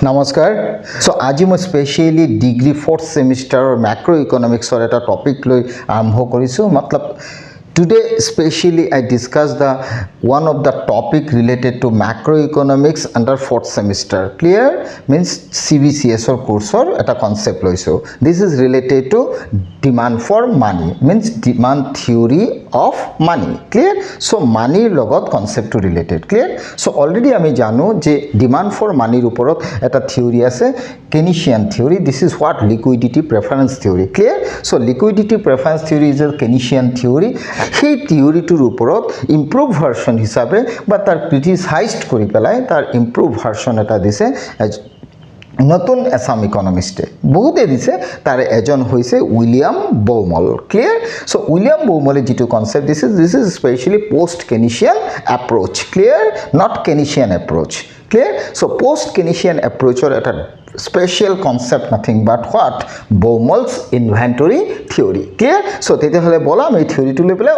নমস্কাৰ সো আজি মই স্পেশালি ডিগ্ৰী 4th সেমিস্টাৰৰ ম্যাক্ৰো ইকোনমিক্সৰ এটা টপিক লৈ আৰম্ভ কৰিছো মতলব Today, especially, I discuss one of the topic related to macroeconomics under 4th semester. Clear? Means CBCS or course or at a concept. So, this is related to demand for money. Means demand theory of money. Clear? So, money logot concept to related. Clear? So, already I jano je demand for money uporot at a theory ase Keynesian theory. This is what liquidity preference theory. Clear? So, liquidity preference theory is a Keynesian theory. সেই থিওৰিটোৰ ওপৰত improve ভাৰ্সন হিচাপে বা তাৰ ক্ৰিটিসাইজড কৰি পেলাই তাৰ improve ভাৰ্সন এটা দিছে নতুন এছাম ইকোনমিস্টে বহুতে দিছে তাৰ এজন হৈছে William Baumol clear so William বাউমলে যেটো কনসেপ্ট দিছে this is specially post Keynesian approach clear not Keynesian approach clear so post Keynesian অ্যাপ্ৰোচৰ এটা special concept nothing but what Baumal's inventory theory clear so tete hole bola ami theory to le pele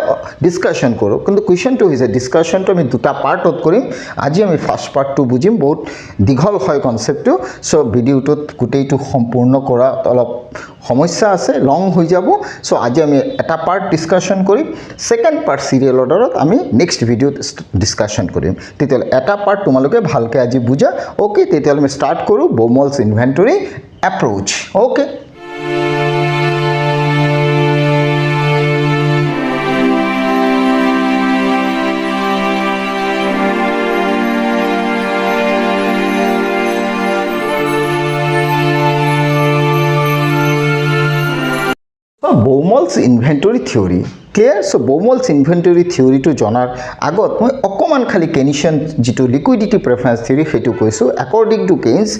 discussion koro kintu question to is a discussion to ami duta part ot korim aji ami first part to bujim bahut dighol hoy concept to so video to gutei to sampurno kora olop সমস্যা আছে লং হৈ যাব so আজি আমি এটা part discussion কৰিম second part serial অৰ্ডাৰত আমি নেক্সট ভিডিওত ডিসকাশন কৰিম তেতিয়াল এটা পাৰ্ট তোমালোকে ভালকে আজি বুজা ওকে তেতিয়াল আমি স্টাৰ্ট কৰো Baumol's inventory approach okay Baumal's inventory theory clear so Baumal's inventory theory to jonar agot moi okoman khali Keynesian jitu liquidity preference theory hetu koisu according to Keynes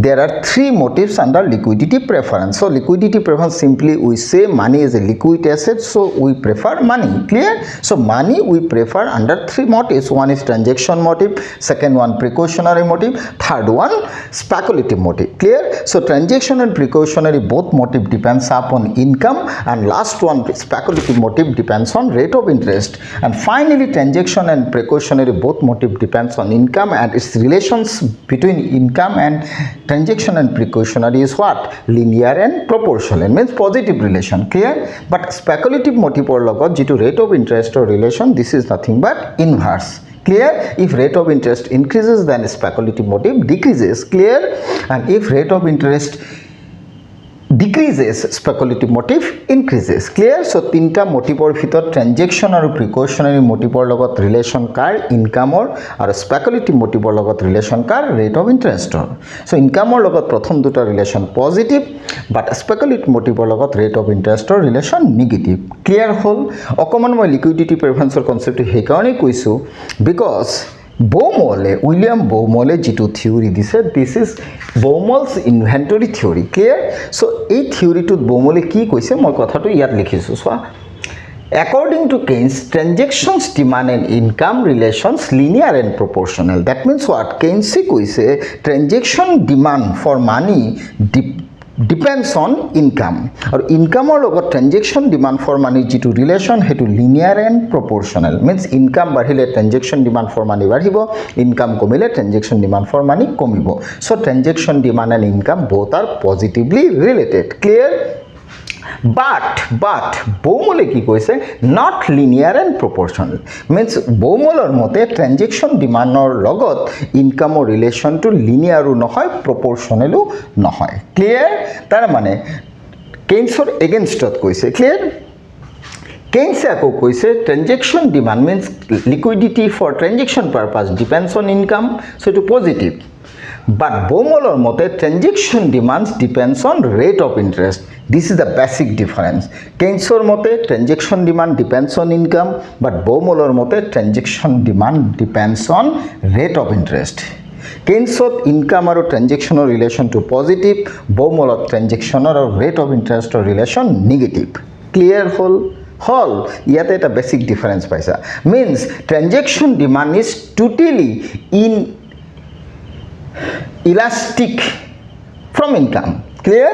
there are three motives under liquidity preference so liquidity preference simply we say money is a liquid asset so we prefer money clear so money we prefer under three motives one is transaction motive second one precautionary motive third one speculative motive clear so transaction and precautionary both motive depends upon income and last one speculative motive depends on rate of interest and finally transaction and precautionary both motive depends on income and its relations between income and transaction and precautionary is what linear and proportional means positive relation clear but speculative motive or logot jitu rate of interest or relation this is nothing but inverse clear if rate of interest increases then speculative motive decreases clear and if rate of interest decreases speculative motive increases clear so tinta motiveor bhitor transaction aru precautionary motiveor logot relation car income or aru speculative motiveor logot relation car rate of interest or so income or logot prothom duta relation positive but speculative motiveor logot rate of interest or relation negative clear hol okoman moi liquidity preference or concept he karone koisu because William Baumole jitu theory this is Baumal's inventory theory clear so ei theory to Baumole ki koise moi kotha to yat likhisu so according to Keynes transactions demand and income relations linear and proportional that means what Keynes koise transaction demand for money depends on income or income or logot transaction demand for money jitu relation hetu linear and proportional means income bahile transaction demand for money baribo income komile transaction demand for money komibo so transaction demand and income both are positively related clear but Baumole ki koise not linear and proportional means Baumolor mote transaction demand or logot income or relation to linear u nohoy proportional u nohoy clear tar mane Keynes or against ot koise clear Keynes ako koise transaction demand means liquidity for transaction purpose depends on income so to positive but Baumolor mote transaction demands depends on rate of interest this is the basic difference Keynes or mote transaction demand depends on income but Baumolor mote transaction demand depends on rate of interest Keynes or income or transaction or relation to positive Baumolor transaction or rate of interest or relation negative clear hall yate eta basic difference paisa means transaction demand is totally elastic from income clear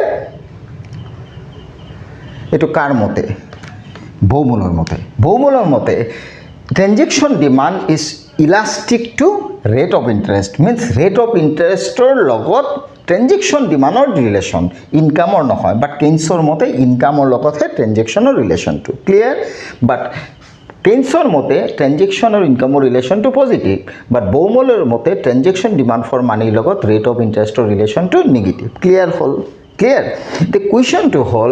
eto kar mote Baumolor mote transaction demand is elastic to rate of interest means rate of ইণ্টাৰেষ্টৰ লগত transaction ডিমাণ্ডৰ relation ইনকামৰ নহয় বাট কেইনছৰ মতে ইনকামৰ লগতহে ট্ৰেনজেকশ্যনৰ ৰিলেশ্যনটো clear বাট কেইনছৰ মতে transaction আৰু ইনকামৰ ৰিলেশ্যনটো পজিটিভ বাট বৌমলৰ মতে ট্ৰেনজেকশ্যন ডিমাণ্ড ফৰ মানিৰ লগত ৰেট অফ ইণ্টাৰেষ্টৰ ৰিলেশ্যনটো নিগেটিভ ক্লিয়াৰ হ'ল ক্লিয়াৰ এতিয়া কুৱেশ্যনটো হ'ল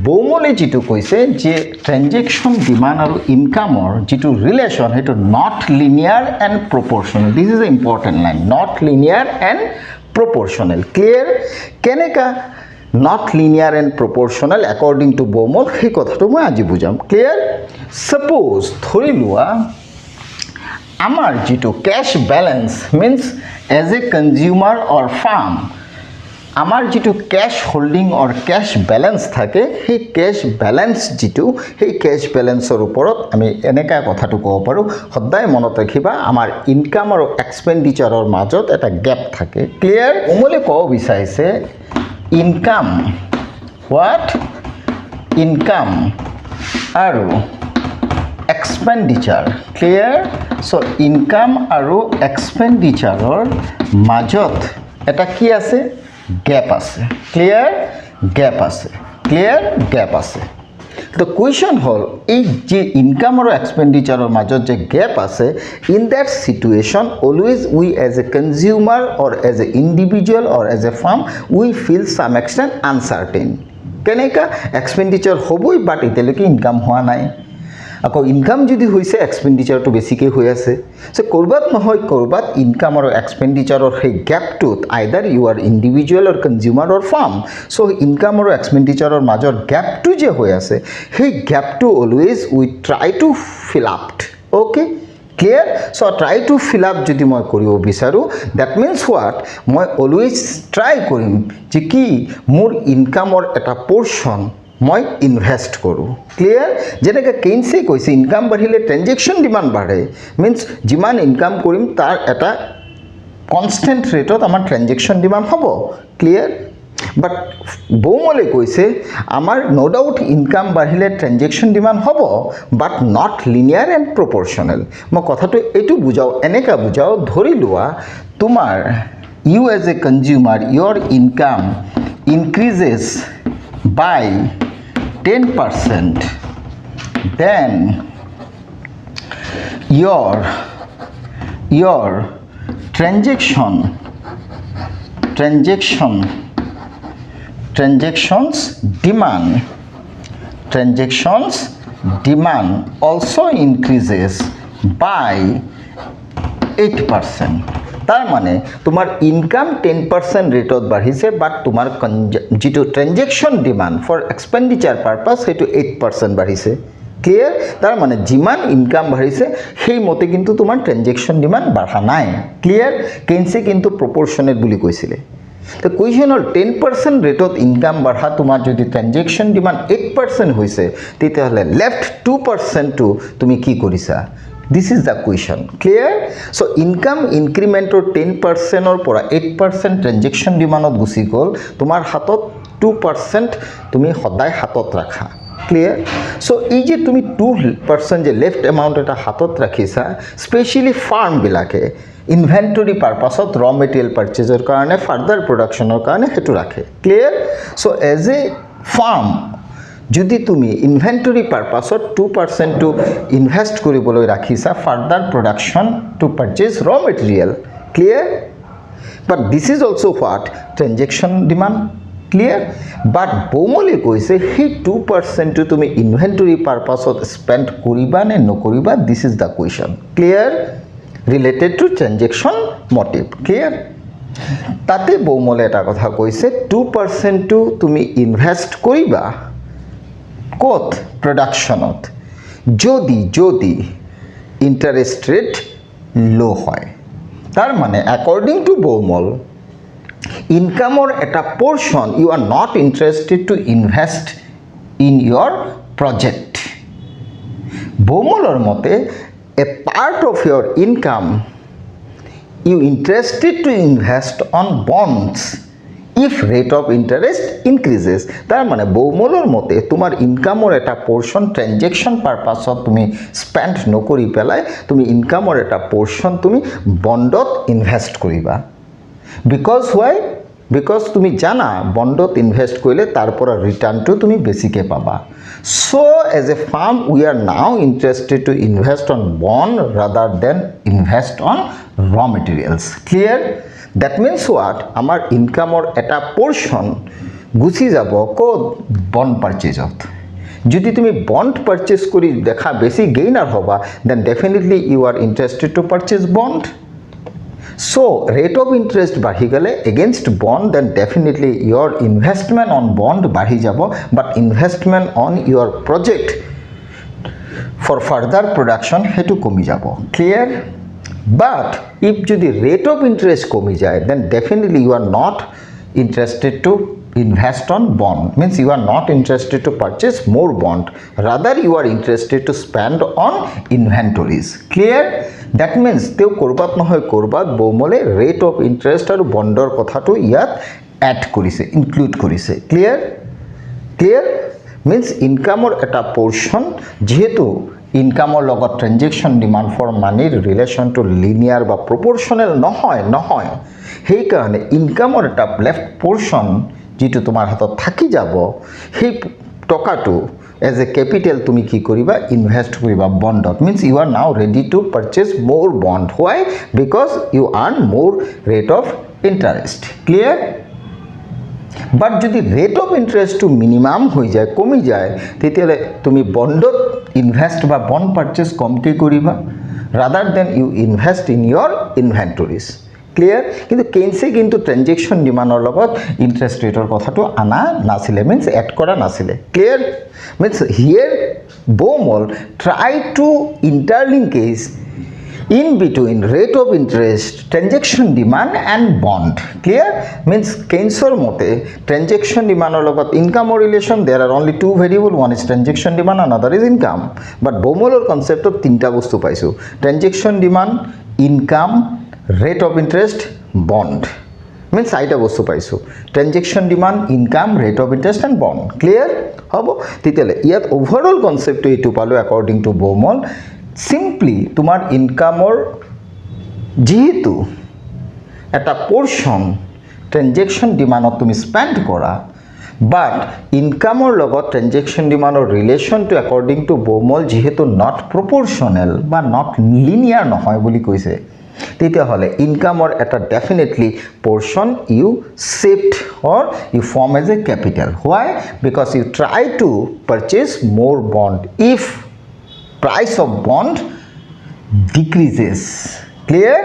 বৌমলে যিটো কৈছে যে ট্ৰেনজেকশ্যন ডিমাণ্ড আৰু ইনকামৰ যিটো ৰিলেশ্যন সেইটো not linear and proportional this is a important line not linear and proportional clear কেনেকা not linear and proportional according to Baumol সেই কথাটো মই আজি বুজাম ক্লিয়াৰ ছাপ'জ ধৰি লোৱা আমাৰ যিটো cash balance means as a consumer or firm আমাৰ যিটো cash holding or cash balance থাকে সেই কেছ বেলেঞ্চ যিটো সেই কেছ বেলেঞ্চৰ ওপৰত আমি এনেকুৱা কথাটো ক'ব পাৰোঁ সদায় মনত ৰাখিবা আমাৰ ইনকাম আৰু এক্সপেণ্ডিচাৰৰ মাজত এটা গেপ থাকে ক্লিয়াৰ বৌমলে ক'ব বিচাৰিছে ইনকাম হোৱাট ইনকাম আৰু এক্সপেণ্ডিচাৰ ক্লিয়াৰ চ' ইনকাম আৰু এক্সপেণ্ডিচাৰৰ মাজত এটা কি আছে গেপ আছে ক্লিয়াৰ গেপ আছে ক্লিয়াৰ গেপ আছে তো কুৱেশ্যন হ'ল এই যে ইনকাম আৰু এক্সপেণ্ডিচাৰৰ মাজত যে গেপ আছে in that situation always we as a consumer or as a individual or as a firm we feel some extent uncertain কেনেকুৱা এক্সপেণ্ডিচাৰ হ'বই বাট এতিয়ালৈকে ইনকাম হোৱা নাই আকৌ ইনকাম যদি হৈছে এক্সপেণ্ডিচাৰটো বেছিকৈ হৈ আছে চ' ক'ৰবাত নহয় ক'ৰবাত ইনকাম আৰু এক্সপেণ্ডিচাৰৰ সেই গেপটোত either you are individual or consumer or firm so' income আৰু এক্সপেণ্ডিচাৰৰ মাজৰ গেপটো যে হৈ আছে সেই গেপটো always we try to fill up okay clear so' try to fill up যদি মই কৰিব বিচাৰোঁ ডেট মিনছ হোৱাট মই অলৱেজ ট্ৰাই কৰিম যে কি মোৰ ইনকামৰ এটা পৰ্চন মই ইনভেষ্ট কৰোঁ ক্লিয়াৰ যেনেকৈ কেইনছে কৈছে ইনকাম বাঢ়িলে ট্ৰেনজেকশ্যন ডিমাণ্ড বাঢ়ে মিনছ যিমান ইনকাম কৰিম তাৰ এটা কনষ্টেণ্ট ৰেটত আমাৰ ট্ৰেনজেকশ্যন ডিমাণ্ড হ'ব ক্লিয়াৰ বাট বৌমলে কৈছে আমাৰ ন' ডাউট ইনকাম বাঢ়িলে ট্ৰেনজেকশ্যন ডিমাণ্ড হ'ব but not linear and proportional মই কথাটো এইটো বুজাওঁ এনেকৈ বুজাওঁ ধৰি লোৱা তোমাৰ you as a consumer your income increases by 10% then your transactions demand also increases by 8% তাৰ মানে তোমাৰ ইনকাম 10% ৰেটত বাঢ়িছে বাট তোমাৰ যিটো transaction demand for expenditure purpose সেইটো 8% বাঢ়িছে ক্লিয়াৰ তাৰ মানে যিমান ইনকাম বাঢ়িছে সেই মতে কিন্তু তোমাৰ ট্ৰেনজেকশ্যন ডিমাণ্ড বাঢ়া নাই ক্লিয়াৰ কেইনছে কিন্তু প্ৰপৰ্চনেট বুলি কৈছিলে তো কুৱেশ্যন হ'ল 10% ৰেটত ইনকাম বাঢ়া তোমাৰ যদি ট্ৰেনজেকশ্যন ডিমাণ্ড 8% হৈছে তেতিয়াহ'লে লেফ্ট 2%টো তুমি কি কৰিছা This is the question clear so income increment or 10% or pora 8% transaction demand ot gusi gol tomar hatot 2% tumi hoday hatot rakha clear so ei je tumi 2% je left amount eta hatot rakhisa specially farm bilake inventory purpose ot raw material purchase or karone further production or karone hetu rakhe clear so as a farm যদি তুমি inventory পাৰপাছত 2% two invest কৰিবলৈ ৰাখিছা further production to purchase ৰ material clear but this is also' what transaction demand clear but বৌমলে কৈছে সেই 2% টো তুমি ইনভেন্টৰী পাৰপাছত স্পেণ্ড কৰিবা নে নকৰিবা this is the question clear related to transaction motive clear তাতে বৌমলে এটা কথা কৈছে 2% টো তুমি ইনভেষ্ট কৰিবা কত প্ৰডাকশ্যনত যদি ইন্টাৰেস্ট ৰেট লো হয় তাৰ মানে অ্যাকৰ্ডিং টু বৌমল ইনকামৰ এটা portion you are not interested to invest in your project বৌমলৰ মতে a part of your income you interested to invest on bonds if rate of interest increases তার মানে বৌমলৰ মতে তোমাৰ ইনকামৰ এটা পোৰ্শন ট্ৰানজেকশন পাৰপাছত তুমি স্পেন্ড নকৰি পেলাই তুমি ইনকামৰ এটা পোৰ্শন তুমি বন্ডত ইনভেস্ট কৰিবা বিকজ why বিকজ তুমি জানা বন্ডত ইনভেস্ট কৰিলে তাৰ পৰা ৰিটাৰ্ণটো তুমি বেছিকে পাবা so as a firm we are now interested to invest on bond rather than invest on raw materials clear that means what আমাৰ ইনকামৰ এটা পোৰ্শন গুছি যাব কোড বন্ড পাৰচেজত যদি তুমি বন্ড পাৰচেজ কৰি দেখা বেছি গেইনাৰ হবা then definitely you are interested to purchase bond so rate of interest বাঢ়ি গলে against bond then definitely your investment on bond বাঢ়ি যাব but investment on your project for further production হেতু কমি যাব clear but if যদি rate of interest কমি যায় then definitely you are not interested to invest on bond means you are not interested to purchase more bond rather you are interested to spend on inventories clear that means তেও কৰবাত নহয় কৰবাত বৌমলে rate of interest আৰু বন্ডৰ কথাটো ইয়াত add কৰিছে include কৰিছে clear clear means ইনকামৰ এটা পোৰ্শন যেহেতু ইনকামৰ লগত ট্ৰানজেকশন ডিমান্ড ফৰ মানিৰ ৰিলেশনটো লিনিয়াৰ বা প্ৰপোৰ্শনেল নহয় সেই কাৰণে ইনকামৰ এটা লেফট পোৰ্শন যেটো তোমাৰ হাতত থাকি যাব সেই টকাটো as a capital তুমি কি কৰিবা ইনভেস্ট কৰিবা বন্ডত means you are now ready to purchase more bond why because you earn more rate of interest clear but যদি rate of interest to minimum হৈ যায় কমি যায় তেতিয়ালে তুমি বন্ডত ইনভেস্ট বা বন্ড পারচেজ কমকে কৰিবা rather than you invest in your inventories clear কিন্তু কেইনছে কিন্তু ট্ৰানজেকশন ডিমান্ডৰ লগত ইন্টাৰেস্ট ৰেটৰ কথাটো আনা নাছিলে means এড কৰা নাছিলে clear means here baumol try to interlinkage in between rate of interest transaction demand and bond clear means কেইনছৰ মতে transaction demand লগত income relation there are only two variable one is transaction demand another is income but baumolৰ কনসেপ্টত তিনটা বস্তু পাইছো transaction demand income rate of interest bond means চাৰিটা বস্তু পাইছো transaction demand income rate of interest and bond clear হবো তেতিয়ালে ইয়াত overall কনসেপ্টটো এটো পালো according to baumol simply তোমাৰ ইনকামৰ যেহেতু এটা পোৰ্শন ট্ৰানজেকশন ডিমান্ডত তুমি স্পেন্ড কৰা বাট ইনকামৰ লগত ট্ৰানজেকশন ডিমান্ডৰ ৰিলেশনটো according to baumol যেহেতু not proportional বা not linear নহয় বুলি কৈছে তেতিয়াহলে ইনকামৰ এটা definitely portion you shift or you form as a capital why because you try to purchase more bond if price of bond decreases clear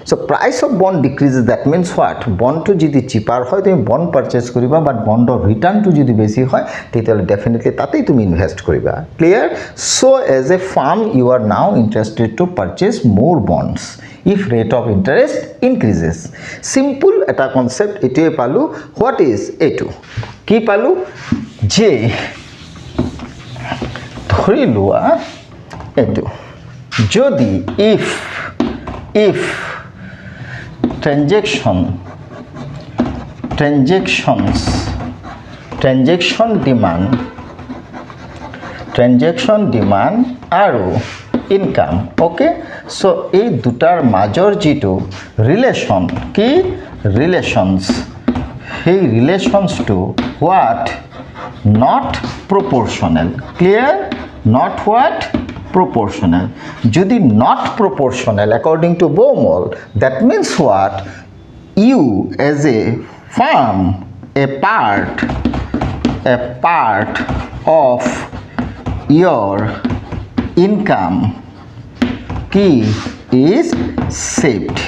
so price of bond decreases that means what bond to যদি cheaper হয় তুমি bond purchase করিবা but bond or return to যদি বেশি হয় তেতিয়ালে definitely তাতেই তুমি invest করিবা clear so as a firm you are now interested to purchase more bonds if rate of interest increases simple এটা concept এটাই পালো what is এটো কি পালো যে ধৰি লোৱা এটো যদি if transaction demand আৰু income okay so এই দুটাৰ মাজৰ যেটো ৰিলেশন কি ৰিলেশনস সেই ৰিলেশনস two what not proportional clear not what proportional যদি not proportional according to baumol that means what you as a firm a part of your income key is saved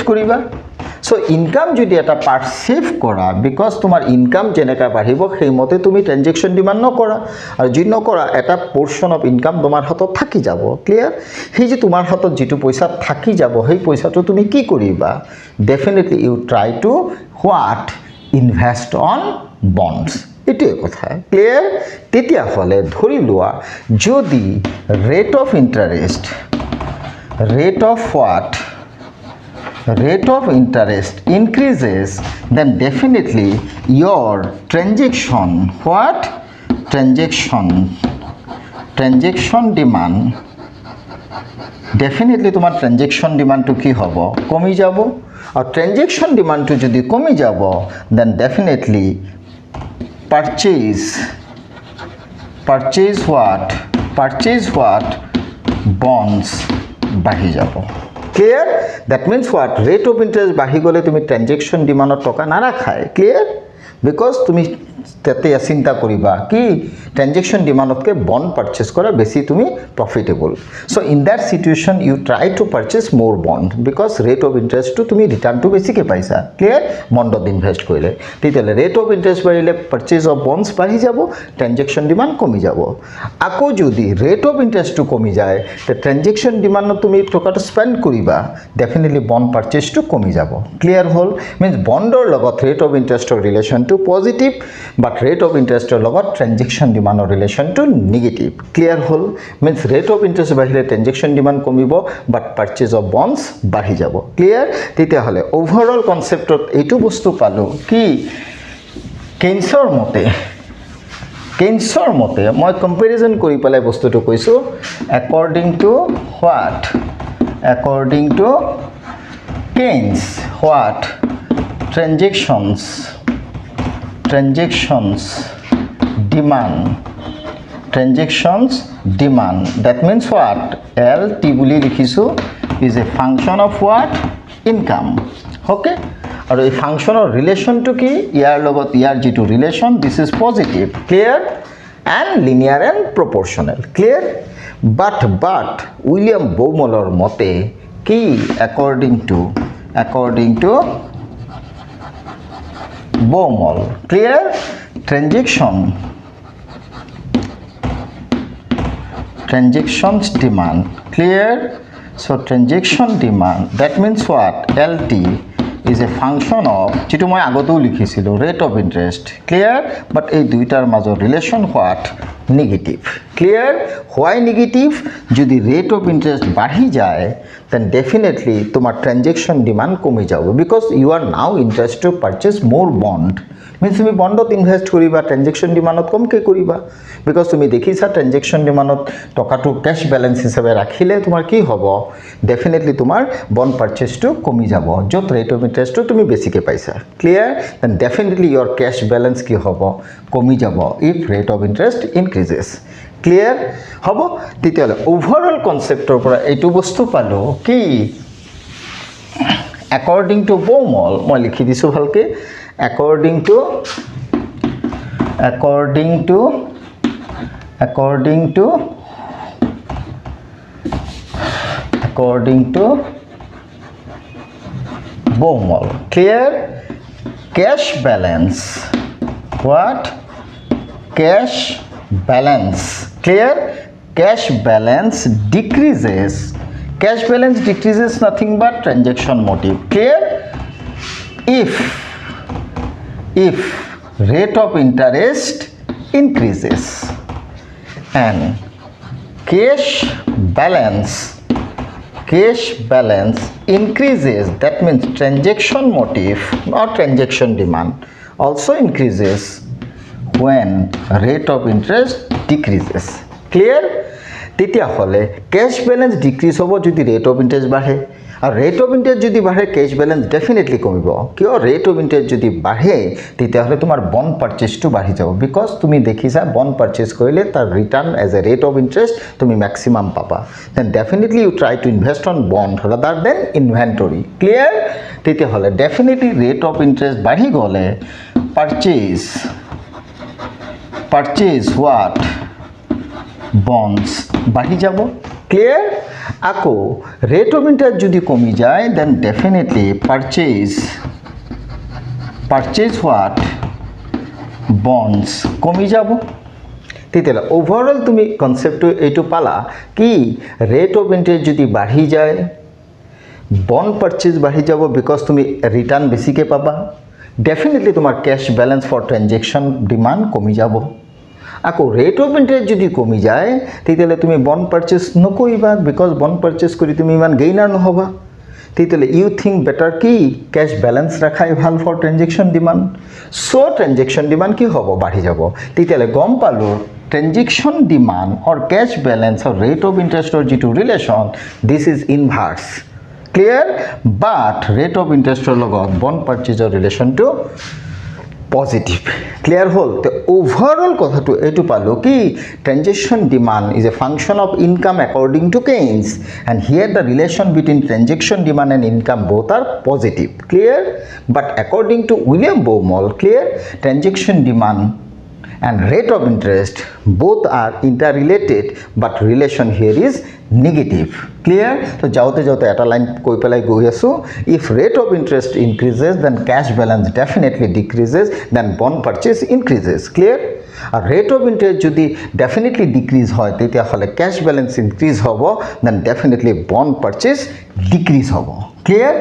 করিবা so income যদি এটা part save করা because তোমার income যেনেকা বাঢ়িব সেই মতে তুমি ট্রানজেকশন ডিমান্ড নকৰা আৰু যদি নকৰা এটা পোৰ্শন অফ ইনকাম তোমাৰ হাতত থাকি যাব ক্লিয়াৰ সেই যে তোমাৰ হাতত যেটো পইচা থাকি যাব সেই পইচাটো তুমি কি কৰিবা definitely you try to what invest on bonds এটাই কথা ক্লিয়ার তেতিয়া হলে ধৰি লোৱা যদি rate of interest rate of what rate of interest increases, then definitely your transaction what transaction demand definitely তোমার ট্রানজেকশন ডিমান্ডটো কি হ'ব কমি যাব আর ট্রানজেকশন ডিমান্ডটো যদি কমি যাব then definitely purchase what bonds বাঢ়ি যাব clear that means what rate of interest বাঢ়ি গলে তুমি ট্রানজেকশন ডিমান্ডৰ টকা নাৰাখায় clear because তুমি তাতে চিন্তা কৰিবা কি ট্ৰানজেকশন ডিমান্ডতকে বন্ড পাৰচেজ কৰা বেছি তুমি profitable so in that situation you try to purchase more bond because rate of interest to তুমি রিটার্ন টু বেছিকে পাইছা ক্লিয়ার বন্ডত ইনভেস্ট কৰিলে তেতিয়ালে রেট অফ ইন্টারেস্ট বাঢ়িলে পারচেজ অফ বন্ডস বাঢ়ি যাব ট্রানজেকশন ডিমান্ড কমি যাব আকৌ যদি রেট অফ ইন্টারেস্ট টু কমি যায় তে ট্রানজেকশন ডিমান্ডত তুমি টকাটো স্পেন্ড কৰিবা ডেফিনেটলি বন্ড পাৰচেজ টু কমি যাব ক্লিয়াৰ হল মিন্স বন্ডৰ লগত ৰেট অফ ইন্টাৰেস্টৰ relation to positive but rate of interest লগত transaction demand relation to negative clear hole means rate of interest বাঢ়িলে transaction demand কমিব but purchase of bonds বাঢ়ি যাব clear তেতিয়া হলে overall concept এইটো বস্তু পালো কি কেইনছৰ মতে মই comparison কৰি পেলাই বস্তুটো কৈছো according to what according to Keynes what transactions demand that means what LT বুলি লিখিছো is a function of what income okay আৰু এই ফাংশনৰ ৰিলেশনটো কি ইয়াৰ লগত ইয়াৰ যেটো relation this is positive clear and linear and proportional clear but William Baumolৰ মতে কি according to baumol clear transactions demand clear so transaction demand that means what LT is a function of যেটো মই আগতেও লিখিছিলো rate of interest clear but এই দুইটাৰ মাজৰ relation what negative clear why negative যদি rate of interest বাঢ়ি যায় then definitely তোমার transaction demand কমি যাব because you are now interested to purchase more bond means তুমি বন্ডত ইনভেস্ট কৰিবা ট্ৰানজেকশন ডিমান্ডত কমকে কৰিবা বিকজ তুমি দেখিছা ট্ৰানজেকশন ডিমান্ডত টকাটো ক্যাশ ব্যালেন্স হিচাপে ৰাখিলে তোমাৰ কি হ'ব ডেফিনেটলি তোমাৰ বন্ড পাৰচেজটো কমি যাব যত ৰেট অফ ইন্টাৰেস্টটো তুমি বেছিকে পাইছা clear then definitely your cash balance কি হ'ব কমি যাব if rate of interest increases clear হ'ব তেতিয়ালে ওভাৰঅল কনসেপ্টৰ পৰা এইটো বস্তু পালো কি according to baumol মই লিখি দিছো ভালকে according to baumol clear cash balance what cash balance clear cash balance decreases nothing but transaction motive clear if rate of interest increases and cash balance increases that means transaction motive or transaction demand also increases when rate of interest decreases clear তেতিয়া হলে cash balance decrease হ'ব যদি rate of interest বাঢ়ে আর rate of interest যদি বাড়ে cash balance definitely কমিব কিয় rate of interest যদি বাড়ে তেতিয়াহলে তোমার বন্ড পারচেজটো বাঢ়ি যাব বিকজ তুমি দেখিছা বন্ড পারচেজ কৰিলে তাৰ return as a rate of interest তুমি ম্যাক্সিমাম পাবা then definitely you try to invest on bond rather than inventory clear তেতিয়াহলে ডেফিনেটলি রেট অফ ইন্টারেস্ট বাঢ়ি গলে পারচেজ হোৱাট বন্ডস বাঢ়ি যাব ক্লিয়াৰ আকৌ ৰেট অফ ইন্টাৰেস্ট যদি কমি যায় then definitely purchase what bonds কমি যাব তেতিয়ালে ওভাৰঅল তুমি কনসেপ্টটো এইটো পালা কি রেট অফ ইন্টারেস্ট যদি বাঢ়ি যায় বন্ড পারচেজ বাঢ়ি যাব বিকজ তুমি রিটার্ন বেছিকে পাবা ডেফিনেটলি তোমার cash balance for transaction demand কমি যাব আকৌ রেট অফ ইন্টারেস্ট যদি কমি যায় তেতিয়ালে তুমি বন্ড পারচেজ নকৰিবা বিকজ বন্ড পাৰচেজ কৰি তুমি ইমান গেইনাৰ নহবা তেতিয়াহ'লে ইউ থিংক বেটাৰ কি কেছ বেলেঞ্চ ৰাখাই ভাল for transaction demand so' transaction demand কি হ'ব বাঢ়ি যাব তেতিয়াহ'লে গম পালোঁ transaction demand or cash balance or rate of ইণ্টাৰেষ্টৰ যিটো ৰিলেশ্যন this is inverse clear but rate of ইণ্টাৰেষ্টৰ লগত বণ্ড পাৰ্চেজৰ ৰিলেশ্যনটো পজিটিভ ক্লিয়াৰ হ'ল তো ওভাৰঅল কথাটো এইটো পালোঁ কি transaction demand is a function of income according to Keynes and here the relation between transaction demand and income both are positive clear but according to William Baumol clear transaction demand and rate of interest both are interrelated but relation here is negative clear so jaote eta line koi pelai goi asu if rate of interest increases then cash balance definitely decreases then bond purchase increases clear a rate of interest jodi definitely decrease hoy tetia hole cash balance increase hobo then definitely bond purchase decrease hobo clear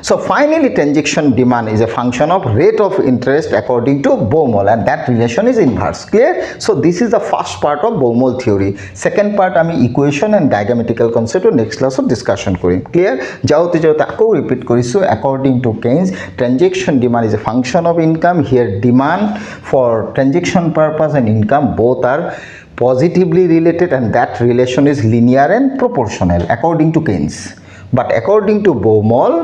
so finally transaction demand is a function of rate of interest according to Baumol and that relation is inverse clear so this is the first part of Baumol theory second part ami equation and diagrammatical concept next class of discussion korim clear jaote ako repeat korisu according to Keynes transaction demand is a function of income here demand for transaction purpose and income both are positively related and that relation is linear and proportional according to Keynes but according to Baumol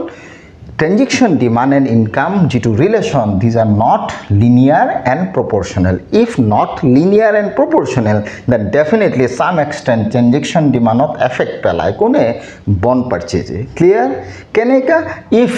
transaction demand and income jitu relation these are not linear and proportional if not linear and proportional then definitely some extent transaction demand of affect pelai kone bond purchase clear keneka if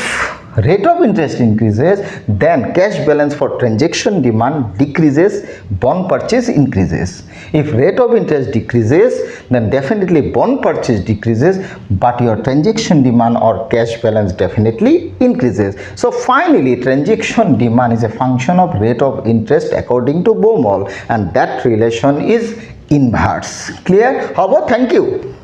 rate of interest increases then cash balance for transaction demand decreases bond purchase increases if rate of interest decreases then definitely bond purchase decreases but your transaction demand or cash balance definitely increases so finally transaction demand is a function of rate of interest according to Baumol and that relation is inverse clear hobo thank you